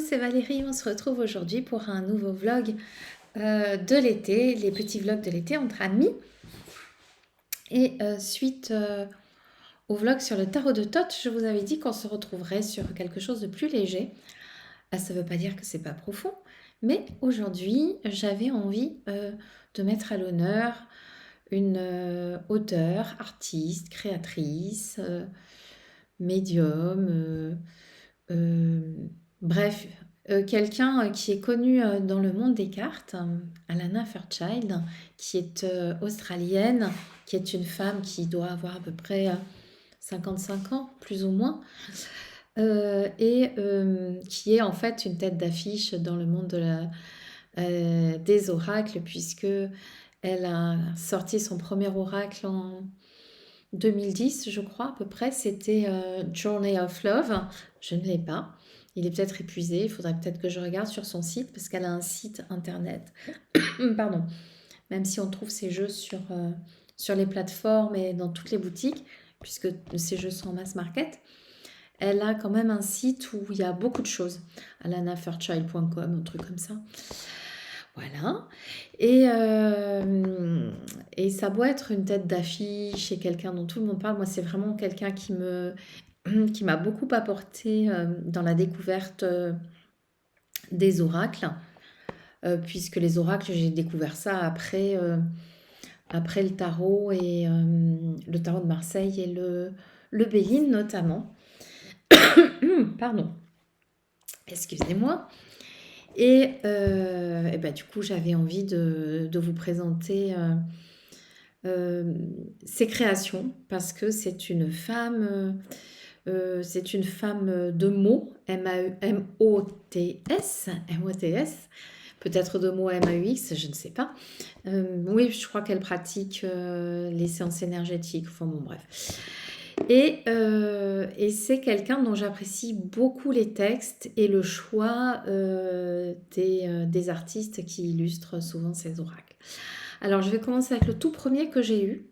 c'est Valérie. On se retrouve aujourd'hui pour un nouveau vlog de l'été, les petits vlogs de l'été entre amis. Et suite au vlog sur le tarot de Thoth, je vous avais dit qu'on se retrouverait sur quelque chose de plus léger. Ça ne veut pas dire que c'est pas profond, mais aujourd'hui, j'avais envie de mettre à l'honneur une auteure, artiste, créatrice, médium, euh, bref, quelqu'un qui est connu dans le monde des cartes, Alana Fairchild, qui est australienne, qui est une femme qui doit avoir à peu près 55 ans, plus ou moins, et qui est en fait une tête d'affiche dans le monde des oracles, puisque elle a sorti son premier oracle en 2010, je crois, à peu près. C'était Journey of Love. Je ne l'ai pas. Il est peut-être épuisé. Il faudrait peut-être que je regarde sur son site parce qu'elle a un site internet. Pardon. Même si on trouve ses jeux sur les plateformes et dans toutes les boutiques, puisque ces jeux sont en mass market, elle a quand même un site où il y a beaucoup de choses. alanafairchild.com, un truc comme ça. Voilà. Et ça doit être une tête d'affiche et quelqu'un dont tout le monde parle. Moi, c'est vraiment quelqu'un qui m'a beaucoup apporté dans la découverte des oracles, puisque les oracles, j'ai découvert ça après le tarot et le tarot de Marseille et le Béline notamment. Pardon, excusez-moi. Et ben, du coup, j'avais envie de vous présenter ses créations parce que c'est une femme de mots, M-A-U-M-O-T-S, M-O-T-S, peut-être de mots M-A-U-X, je ne sais pas. Oui, je crois qu'elle pratique les séances énergétiques, enfin bon, bref. Et c'est quelqu'un dont j'apprécie beaucoup les textes et le choix des artistes qui illustrent souvent ces oracles. Alors, je vais commencer avec le tout premier que j'ai eu.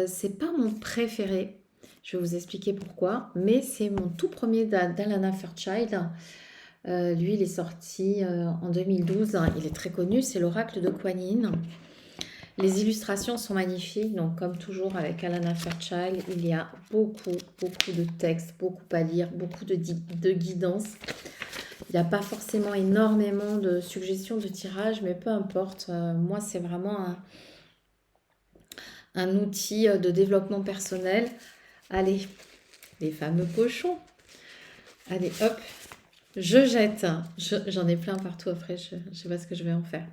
C'est pas mon préféré, je vais vous expliquer pourquoi, mais c'est mon tout premier d'Alana Fairchild. Lui, il est sorti en 2012, il est très connu, c'est l'oracle de Kuan Yin. Les illustrations sont magnifiques, donc comme toujours avec Alana Fairchild, il y a beaucoup de textes, beaucoup à lire, beaucoup de guidance. Il n'y a pas forcément énormément de suggestions de tirage, mais peu importe. Moi, c'est vraiment un outil de développement personnel. Allez, les fameux pochons. Allez, hop, je jette. J'en ai plein partout après, je ne sais pas ce que je vais en faire.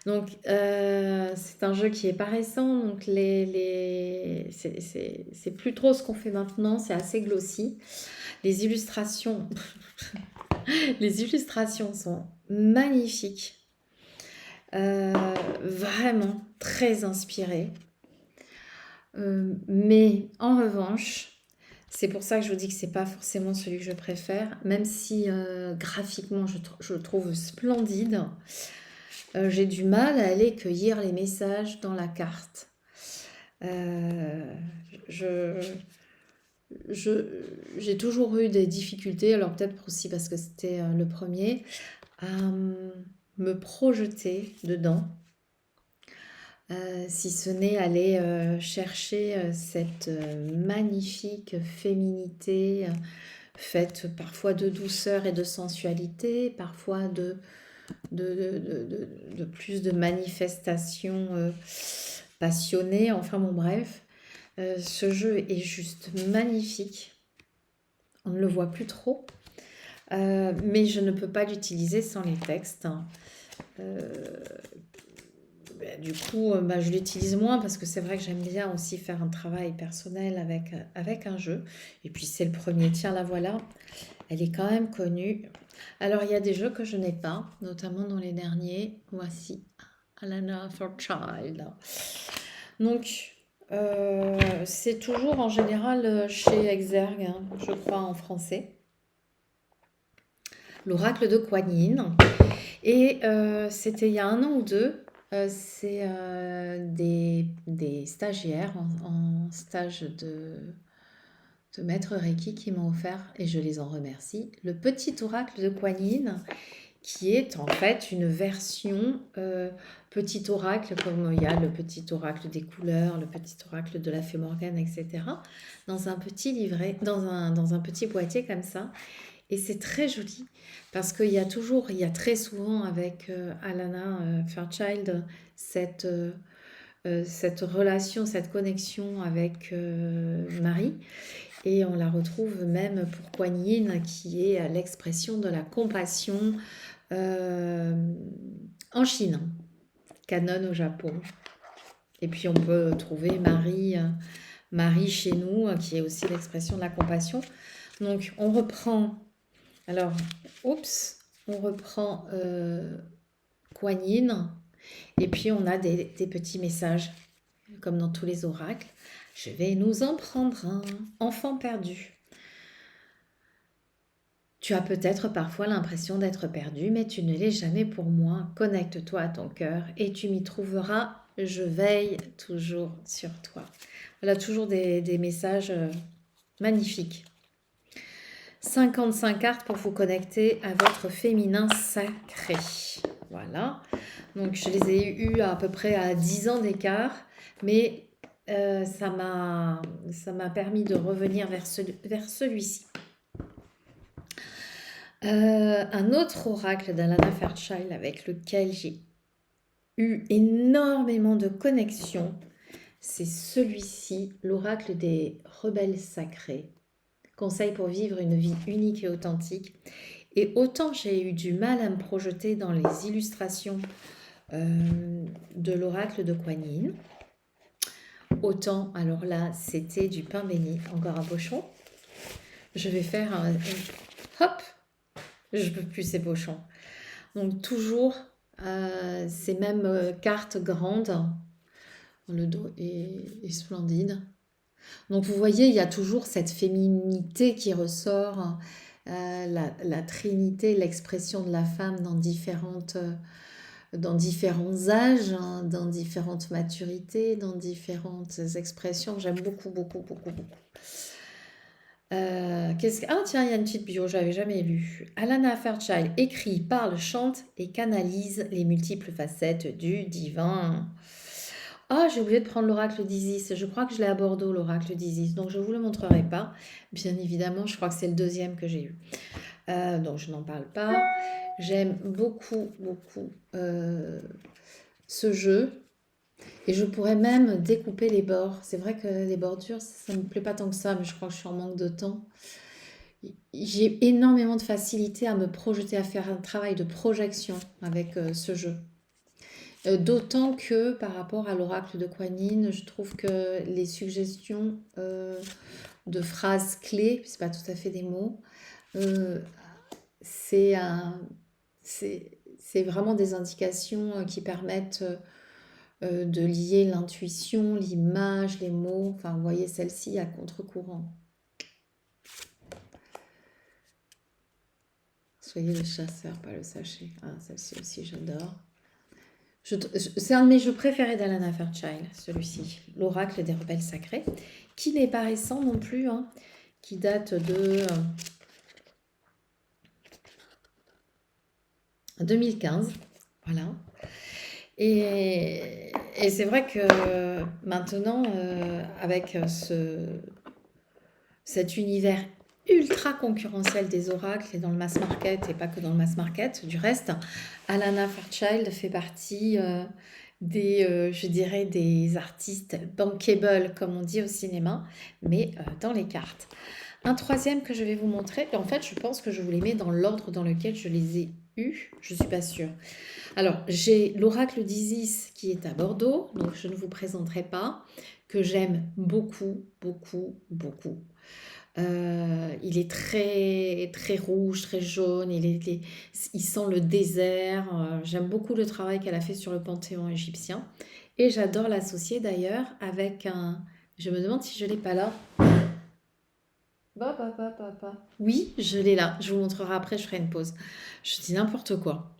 Donc, c'est un jeu qui est pas récent, donc c'est plus trop ce qu'on fait maintenant, c'est assez glossy. Les illustrations, les illustrations sont magnifiques, vraiment très inspirées. Mais en revanche, c'est pour ça que je vous dis que c'est pas forcément celui que je préfère, même si graphiquement je le trouve splendide. J'ai du mal à aller cueillir les messages dans la carte. J'ai toujours eu des difficultés, alors peut-être aussi parce que c'était le premier, à me projeter dedans. Si ce n'est aller chercher cette magnifique féminité faite parfois de douceur et de sensualité, parfois de plus de manifestations passionnées, enfin bon bref. Ce jeu est juste magnifique. On ne le voit plus trop, mais je ne peux pas l'utiliser sans les textes. Du coup, je l'utilise moins parce que c'est vrai que j'aime bien aussi faire un travail personnel avec un jeu. Et puis c'est le premier, tiens la voilà, elle est quand même connue. Alors il y a des jeux que je n'ai pas, notamment dans les derniers. Voici Alana Fairchild. Donc c'est toujours en général chez Exergue, hein, je crois en français. L'oracle de Kuan Yin. Et c'était il y a 1 an ou 2. C'est des stagiaires en stage de Maître Reiki qui m'ont offert, et je les en remercie, le petit oracle de Kuan Yin, qui est en fait une version petit oracle, comme il y a le petit oracle des couleurs, le petit oracle de la Fée Morgane, etc., dans un petit livret, dans un petit boîtier comme ça. Et c'est très joli, parce qu'il y a toujours, il y a très souvent avec Alana Fairchild cette relation, cette connexion avec Marie. Et on la retrouve même pour Kuan Yin, qui est l'expression de la compassion en Chine, canon au Japon. Et puis on peut trouver Marie chez nous, qui est aussi l'expression de la compassion. Donc on reprend, alors, oups, on reprend Kuan Yin, et puis on a des petits messages, comme dans tous les oracles. Je vais nous en prendre un, enfant perdu. Tu as peut-être parfois l'impression d'être perdu, mais tu ne l'es jamais pour moi. Connecte-toi à ton cœur et tu m'y trouveras. Je veille toujours sur toi. Voilà, toujours des messages magnifiques. 55 cartes pour vous connecter à votre féminin sacré. Voilà. Donc, je les ai eues à peu près à 10 ans d'écart, mais ça m'a permis de revenir vers celui-ci. Un autre oracle d'Alana Fairchild avec lequel j'ai eu énormément de connexion, c'est celui-ci, l'oracle des rebelles sacrés. Conseil pour vivre une vie unique et authentique. Et autant j'ai eu du mal à me projeter dans les illustrations de l'oracle de Kuan Yin, autant, alors là, c'était du pain béni, encore un pochon. Je vais faire un... Hop, je peux plus ces pochons. Donc toujours ces mêmes cartes grandes. Le dos est splendide. Donc vous voyez, il y a toujours cette féminité qui ressort, la trinité, l'expression de la femme dans différents âges, hein, dans différentes maturités, dans différentes expressions. J'aime beaucoup, beaucoup, beaucoup, beaucoup. Ah tiens, il y a une petite bio, je n'avais jamais lu. Alana Fairchild écrit, parle, chante et canalise les multiples facettes du divin. Ah, j'ai oublié de prendre l'oracle d'Isis. Je crois que je l'ai à Bordeaux, l'oracle d'Isis. Donc, je ne vous le montrerai pas. Bien évidemment, je crois que c'est le deuxième que j'ai eu. Donc, je n'en parle pas. J'aime beaucoup, beaucoup ce jeu. Et je pourrais même découper les bords. C'est vrai que les bordures, ça ne me plaît pas tant que ça, mais je crois que je suis en manque de temps. J'ai énormément de facilité à me projeter, à faire un travail de projection avec ce jeu. D'autant que par rapport à l'oracle de Kuan Yin, je trouve que les suggestions de phrases clés, c'est pas tout à fait des mots, c'est vraiment des indications qui permettent de lier l'intuition, l'image, les mots. Enfin, vous voyez celle-ci à contre-courant. Soyez le chasseur, pas le sachet. Ah, celle-ci aussi, j'adore. C'est un de mes jeux préférés d'Alana Fairchild, celui-ci, l'oracle des rebelles sacrés, qui n'est pas récent non plus, hein, qui date de 2015, voilà. Et c'est vrai que maintenant, avec cet univers ultra concurrentiel des oracles et dans le mass market, et pas que dans le mass market, du reste, Alana Fairchild fait partie je dirais, des artistes bankable, comme on dit au cinéma, mais dans les cartes. Un troisième que je vais vous montrer, en fait, je pense que je vous les mets dans l'ordre dans lequel je les ai eus, je ne suis pas sûre. Alors, j'ai l'oracle d'Isis qui est à Bordeaux, donc je ne vous présenterai pas, que j'aime beaucoup, beaucoup, beaucoup. Il est très, très rouge, très jaune, il sent le désert. J'aime beaucoup le travail qu'elle a fait sur le panthéon égyptien. Et j'adore l'associer d'ailleurs avec un... Je me demande si je ne l'ai pas là. Oui, je l'ai là. Je vous montrerai après, je ferai une pause. Je dis n'importe quoi.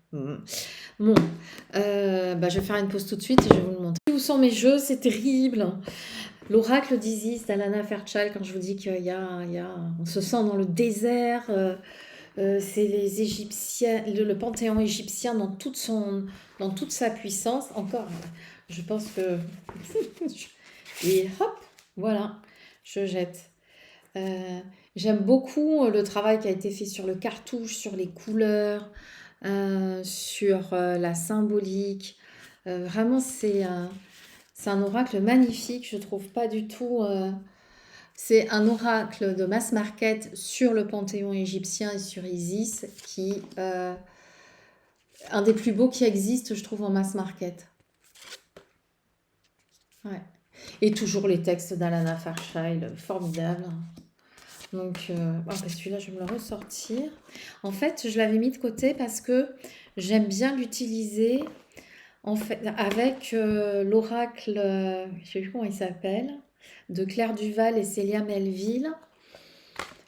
Bon, je vais faire une pause tout de suite et je vais vous le montrer. Où sont mes jeux? C'est terrible. L'oracle d'Isis d'Alana Fairchild, quand je vous dis on se sent dans le désert, c'est les Égyptiens, le panthéon égyptien dans toute sa puissance. Encore, je pense que... Et hop, voilà, je jette. J'aime beaucoup le travail qui a été fait sur le cartouche, sur les couleurs, sur la symbolique. Vraiment, c'est un oracle magnifique, je trouve pas du tout... c'est un oracle de mass market sur le panthéon égyptien et sur Isis, un des plus beaux qui existe, je trouve, en mass market. Ouais. Et toujours les textes d'Alana Fairchild, formidable. Donc, celui-là, je vais me le ressortir. En fait, je l'avais mis de côté parce que j'aime bien l'utiliser en fait, avec l'oracle, je ne sais plus comment il s'appelle, de Claire Duval et Célia Melville,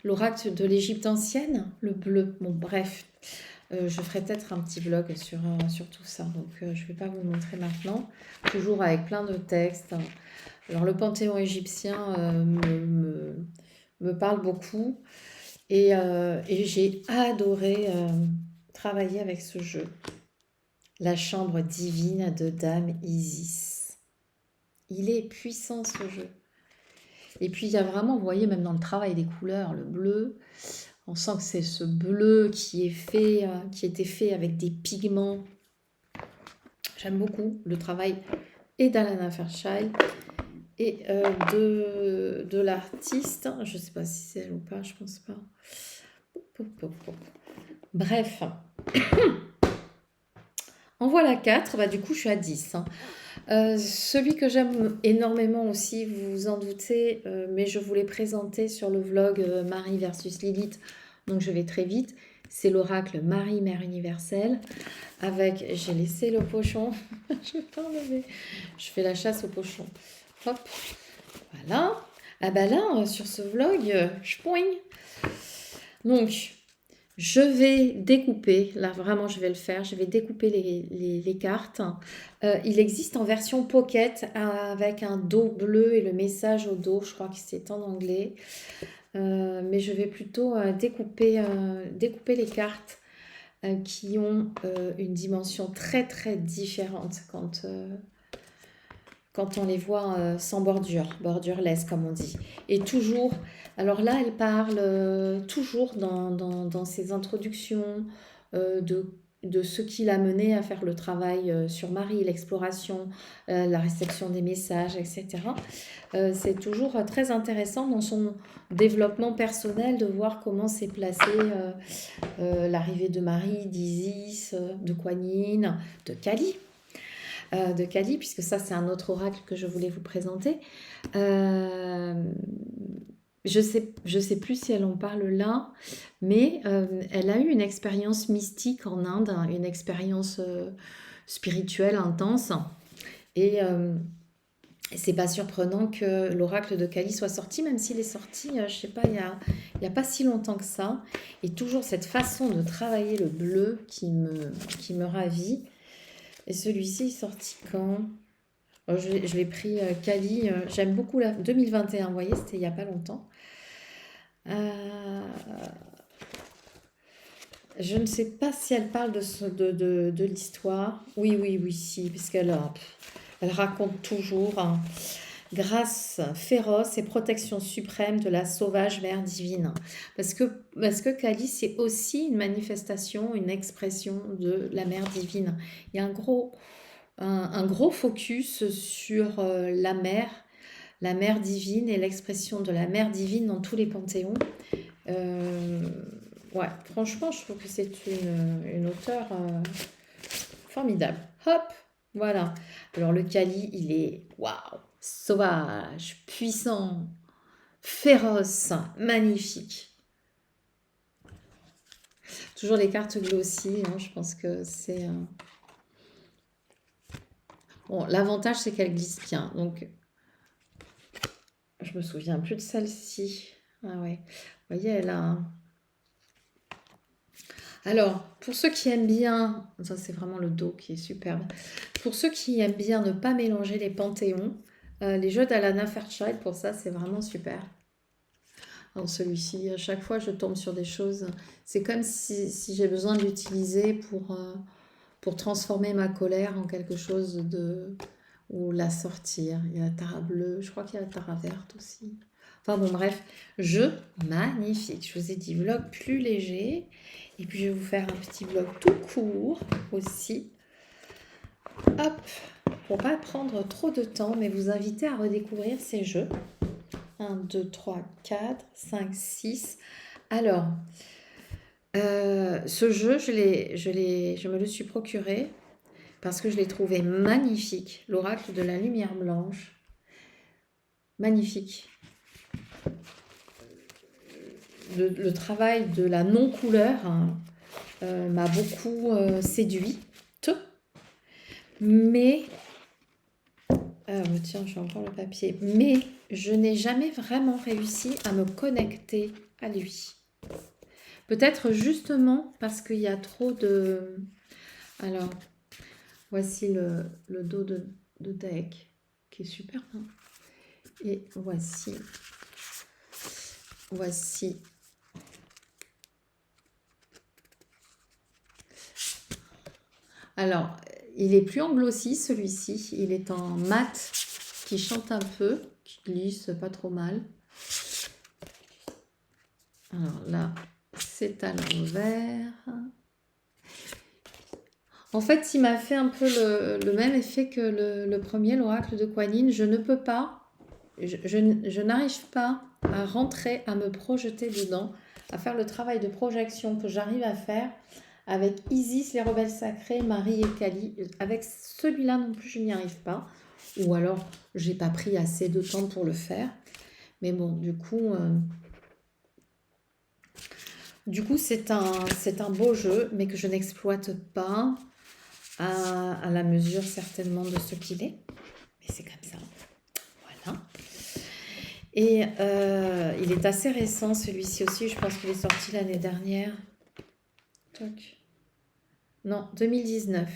l'oracle de l'Égypte ancienne, le bleu. Bon, bref, je ferai peut-être un petit vlog sur tout ça, donc je ne vais pas vous le montrer maintenant. Toujours avec plein de textes. Alors, le panthéon égyptien me parle beaucoup et j'ai adoré travailler avec ce jeu. La chambre divine de Dame Isis. Il est puissant ce jeu. Et puis il y a vraiment, vous voyez, même dans le travail des couleurs, le bleu, on sent que c'est ce bleu qui était fait avec des pigments. J'aime beaucoup le travail et d'Alana Fairchild et de l'artiste. Je ne sais pas si c'est elle ou pas, je pense pas. Bref. En voilà 4, du coup je suis à 10. Celui que j'aime énormément aussi, vous vous en doutez, mais je vous l'ai présenté sur le vlog Marie versus Lilith, donc je vais très vite. C'est l'oracle Marie, Mère universelle, avec, j'ai laissé le pochon, je vais pas enlever, je fais la chasse au pochon. Hop, voilà. Ah là, sur ce vlog, je poigne. Donc, je vais découper, là vraiment je vais le faire, je vais découper les cartes. Il existe en version pocket avec un dos bleu et le message au dos, je crois que c'est en anglais. Mais je vais plutôt découper les cartes qui ont une dimension très très différente quand on les voit sans bordure, bordureless comme on dit. Et toujours, alors là elle parle toujours dans ses introductions de ce qui l'a mené à faire le travail sur Marie, l'exploration, la réception des messages, etc. C'est toujours très intéressant dans son développement personnel de voir comment s'est placée l'arrivée de Marie, d'Isis, de Kuan Yin, de Kali, puisque ça c'est un autre oracle que je voulais vous présenter. Je sais plus si elle en parle là, mais elle a eu une expérience mystique en Inde, une expérience spirituelle intense. Et c'est pas surprenant que l'oracle de Kali soit sorti, même s'il est sorti, je sais pas, il y a pas si longtemps que ça. Et toujours cette façon de travailler le bleu qui me ravit. Et celui-ci est sorti quand? Je l'ai pris Kali. J'aime beaucoup la 2021. Vous voyez, c'était il n'y a pas longtemps. Je ne sais pas si elle parle de l'histoire. Oui, si, parce qu'elle raconte toujours grâce féroce et protection suprême de la sauvage mère divine. Parce que Kali, c'est aussi une manifestation, une expression de la mère divine. Il y a un gros focus sur la mère divine et l'expression de la mère divine dans tous les panthéons. Ouais, franchement, je trouve que c'est une auteure formidable. Hop, voilà. Alors le Kali, il est waouh, sauvage, puissant, féroce, magnifique. Toujours les cartes glossy, hein, je pense que c'est... Bon, l'avantage, c'est qu'elle glisse bien. Donc, je me souviens plus de celle-ci. Ah ouais, vous voyez, elle a... Alors, pour ceux qui aiment bien, ça c'est vraiment le dos qui est superbe. Pour ceux qui aiment bien ne pas mélanger les panthéons, Les jeux d'Alana Fairchild, pour ça, c'est vraiment super. Alors celui-ci, à chaque fois, je tombe sur des choses. C'est comme si j'ai besoin de l'utiliser pour transformer ma colère en quelque chose de... ou la sortir. Il y a la Tara bleue, je crois qu'il y a la Tara verte aussi. Enfin bon, bref, jeu magnifique. Je vous ai dit vlog plus léger. Et puis je vais vous faire un petit vlog tout court aussi. Hop, pour pas prendre trop de temps, mais vous inviter à redécouvrir ces jeux. 1, 2, 3, 4, 5, 6. Alors, ce jeu, je me le suis procuré parce que je l'ai trouvé magnifique. L'oracle de la lumière blanche. Magnifique. Le travail de la non-couleur m'a beaucoup séduit. Mais, tiens, j'ai encore le papier. Mais je n'ai jamais vraiment réussi à me connecter à lui. Peut-être justement parce qu'il y a trop de... Alors, voici le dos de deck qui est super. Hein. Et voici. Alors, il est plus en glossy celui-ci. Il est en mat qui chante un peu, qui glisse pas trop mal. Alors là, c'est à l'envers. En fait, il m'a fait un peu le même effet que le premier, l'oracle de Kuan Yin. Je ne peux pas, je n'arrive pas à rentrer, à me projeter dedans, à faire le travail de projection que j'arrive à faire avec Isis, les rebelles sacrés, Marie et Kali. Avec celui-là non plus, je n'y arrive pas. Ou alors, j'ai pas pris assez de temps pour le faire. Mais bon, du coup, c'est un beau jeu, mais que je n'exploite pas à la mesure certainement de ce qu'il est. Mais c'est comme ça. Voilà. Et il est assez récent, celui-ci aussi. Je pense qu'il est sorti l'année dernière. Toc. Non, 2019.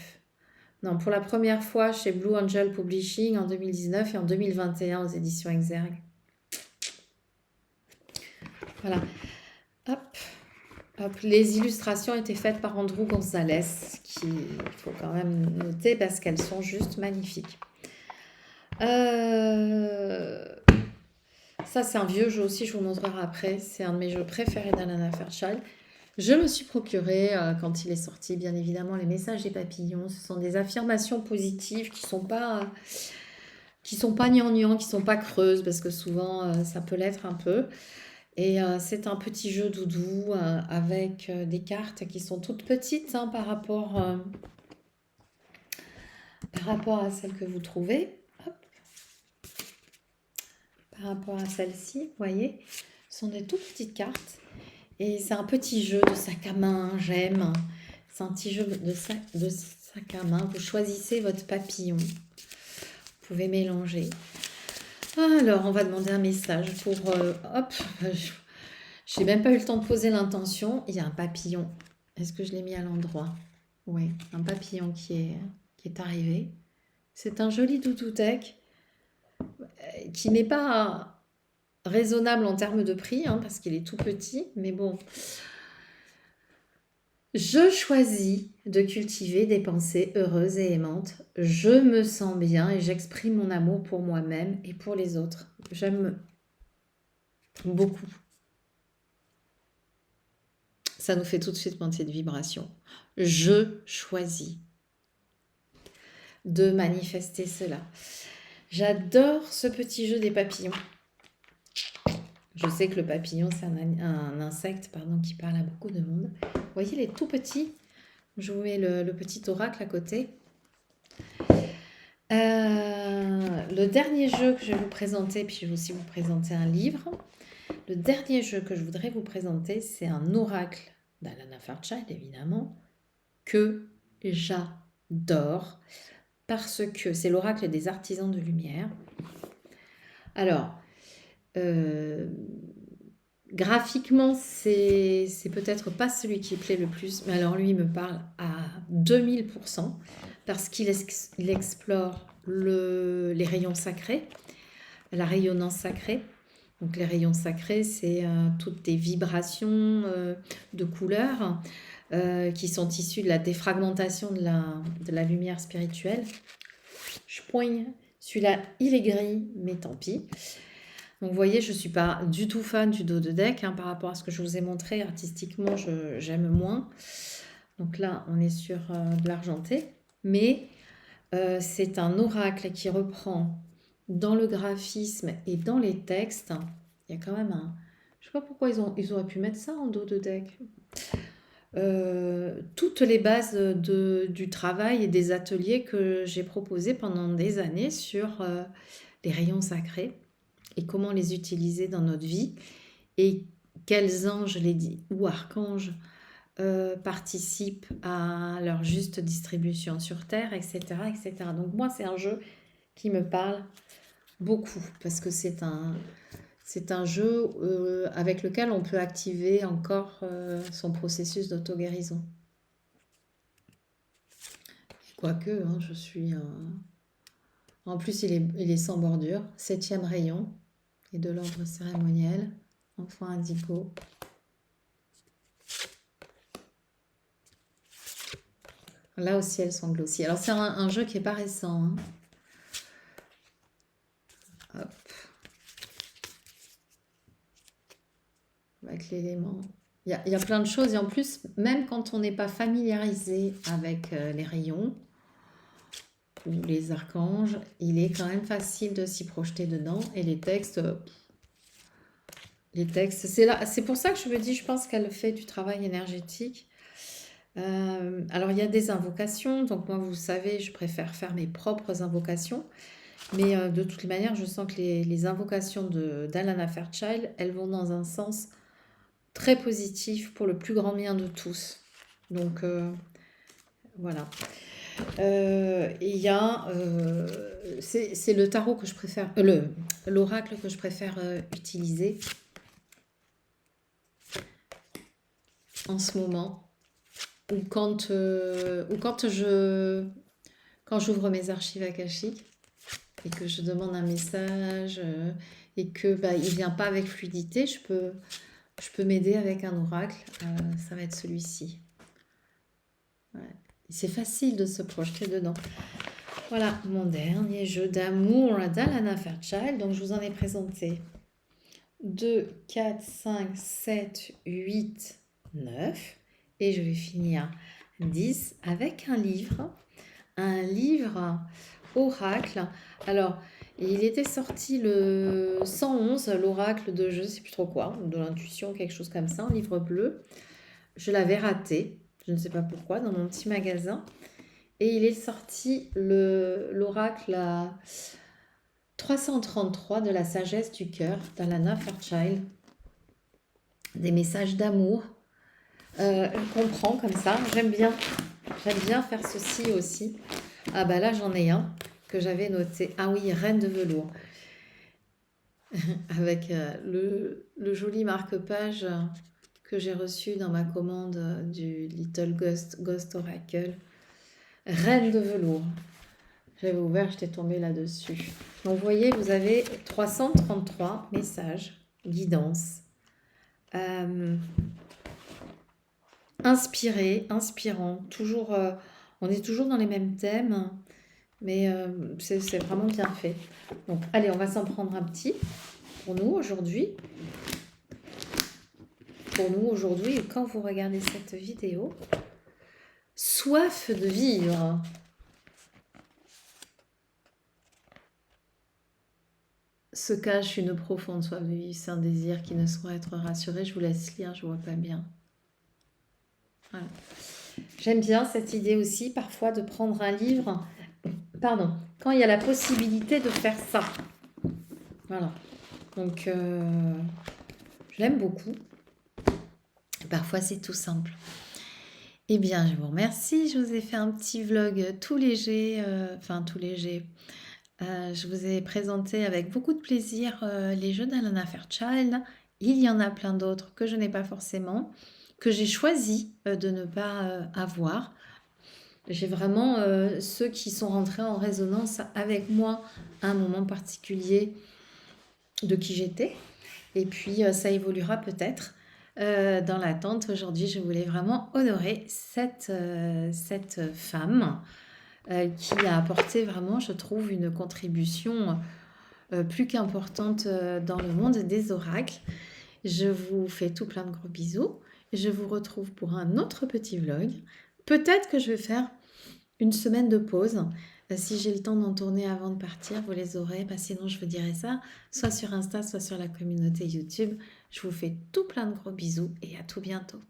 Non, pour la première fois chez Blue Angel Publishing en 2019 et en 2021 aux éditions Exergue. Voilà. Hop. Hop. Les illustrations étaient faites par Andrew Gonzalez, qu'il faut quand même noter parce qu'elles sont juste magnifiques. Ça, c'est un vieux jeu aussi, je vous montrerai après. C'est un de mes jeux préférés d'Alana Fairchild. Je me suis procuré, quand il est sorti, bien évidemment, les messages des papillons. Ce sont des affirmations positives qui sont pas gnangnang, qui sont pas creuses, parce que souvent, ça peut l'être un peu. Et c'est un petit jeu doudou avec des cartes qui sont toutes petites hein, par rapport à celles que vous trouvez. Hop. Par rapport à celle-ci, vous voyez, ce sont des toutes petites cartes. Et c'est un petit jeu de sac à main, j'aime. C'est un petit jeu de sac à main. Vous choisissez votre papillon. Vous pouvez mélanger. Alors, on va demander un message pour... hop, je n'ai même pas eu le temps de poser l'intention. Il y a un papillon. Est-ce que je l'ai mis à l'endroit? Oui, un papillon qui est arrivé. C'est un joli doudou-tech qui n'est pas raisonnable en termes de prix, hein, parce qu'il est tout petit, mais bon. Je choisis de cultiver des pensées heureuses et aimantes. Je me sens bien et j'exprime mon amour pour moi-même et pour les autres. J'aime beaucoup. Ça nous fait tout de suite monter de vibration. Je choisis de manifester cela. J'adore ce petit jeu des papillons. Je sais que le papillon, c'est un insecte qui parle à beaucoup de monde. Vous voyez, il est tout petit. Je vous mets le petit oracle à côté. Le dernier jeu que je vais vous présenter, puis je vais aussi vous présenter un livre. Le dernier jeu que je voudrais vous présenter, c'est un oracle d'Alana Fairchild, évidemment, que j'adore, parce que c'est l'oracle des artisans de lumière. Alors, graphiquement, c'est peut-être pas celui qui plaît le plus, mais alors lui, il me parle à 2000%, parce qu'il explore les rayons sacrés, la rayonnance sacrée. Donc les rayons sacrés, c'est toutes des vibrations de couleurs qui sont issues de la défragmentation de la lumière spirituelle. Je poigne, celui-là, il est gris, mais tant pis. Donc vous voyez, je ne suis pas du tout fan du dos de deck par rapport à ce que je vous ai montré. Artistiquement, j'aime moins. Donc là, on est sur de l'argenté. Mais c'est un oracle qui reprend dans le graphisme et dans les textes. Il y a quand même un... Je ne sais pas pourquoi ils auraient pu mettre ça en dos de deck. Toutes les bases du travail et des ateliers que j'ai proposés pendant des années sur les rayons sacrés et comment les utiliser dans notre vie et quels anges ou archanges participent à leur juste distribution sur Terre, etc., etc. Donc moi, c'est un jeu qui me parle beaucoup parce que c'est un jeu avec lequel on peut activer encore son processus d'auto-guérison. Quoique, je suis... En plus, il est sans bordure. 7e rayon et de l'ordre cérémoniel. Enfant indigo. Là aussi, elles sont glossies. Alors, c'est un jeu qui n'est pas récent. Hop. Avec l'élément. Il y a plein de choses. Et en plus, même quand on n'est pas familiarisé avec les rayons ou les archanges, il est quand même facile de s'y projeter dedans. Et les textes, c'est pour ça que je me dis, je pense qu'elle fait du travail énergétique. Alors, il y a des invocations. Donc, moi, vous savez, je préfère faire mes propres invocations. Mais de toutes les manières, je sens que les invocations d'Alana Fairchild, elles vont dans un sens très positif pour le plus grand bien de tous. Donc, voilà. Il y a... c'est le tarot que je préfère... l'oracle que je préfère utiliser en ce moment. Ou quand j'ouvre mes archives akashiques et que je demande un message et que il vient pas avec fluidité, je peux m'aider avec un oracle. Ça va être celui-ci. Ouais. C'est facile de se projeter dedans. Voilà, mon dernier jeu d'amour d'Alana Fairchild. Donc, je vous en ai présenté 2, 4, 5, 7, 8, 9. Et je vais finir 10 avec un livre oracle. Alors, il était sorti le 111, l'oracle de je ne sais plus trop quoi, de l'intuition, quelque chose comme ça, un livre bleu. Je l'avais raté, je ne sais pas pourquoi, dans mon petit magasin. Et il est sorti l'oracle 333 de la sagesse du cœur d'Alana Fairchild. Des messages d'amour qu'on prend comme ça. J'aime bien faire ceci aussi. Ah bah là j'en ai un que j'avais noté. Ah oui, reine de velours. Avec le joli marque-page que j'ai reçu dans ma commande du Little Ghost Oracle. Reine de velours. J'avais ouvert, j'étais tombée là-dessus. Donc vous voyez, vous avez 333 messages, guidance. Inspirant. Toujours, on est toujours dans les mêmes thèmes, mais c'est vraiment bien fait. Donc allez, on va s'en prendre un petit pour nous aujourd'hui. Quand vous regardez cette vidéo, soif de vivre. Se cache une profonde soif de vivre, c'est un désir qui ne saurait être rassuré. Je vous laisse lire, je vois pas bien. Voilà. J'aime bien cette idée aussi, parfois, de prendre un livre, quand il y a la possibilité de faire ça. Voilà. Donc, je l'aime beaucoup. Parfois, c'est tout simple. Eh bien, je vous remercie. Je vous ai fait un petit vlog tout léger. Je vous ai présenté avec beaucoup de plaisir les jeux d'Alana Fairchild. Il y en a plein d'autres que je n'ai pas forcément, que j'ai choisi de ne pas avoir. J'ai vraiment ceux qui sont rentrés en résonance avec moi à un moment particulier de qui j'étais. Et puis, ça évoluera peut-être. Dans l'attente, aujourd'hui, je voulais vraiment honorer cette femme qui a apporté vraiment, je trouve, une contribution plus qu'importante dans le monde des oracles. Je vous fais tout plein de gros bisous. Je vous retrouve pour un autre petit vlog. Peut-être que je vais faire une semaine de pause. Si j'ai le temps d'en tourner avant de partir, vous les aurez. Sinon, je vous dirai ça, soit sur Insta, soit sur la communauté YouTube. Je vous fais tout plein de gros bisous et à tout bientôt.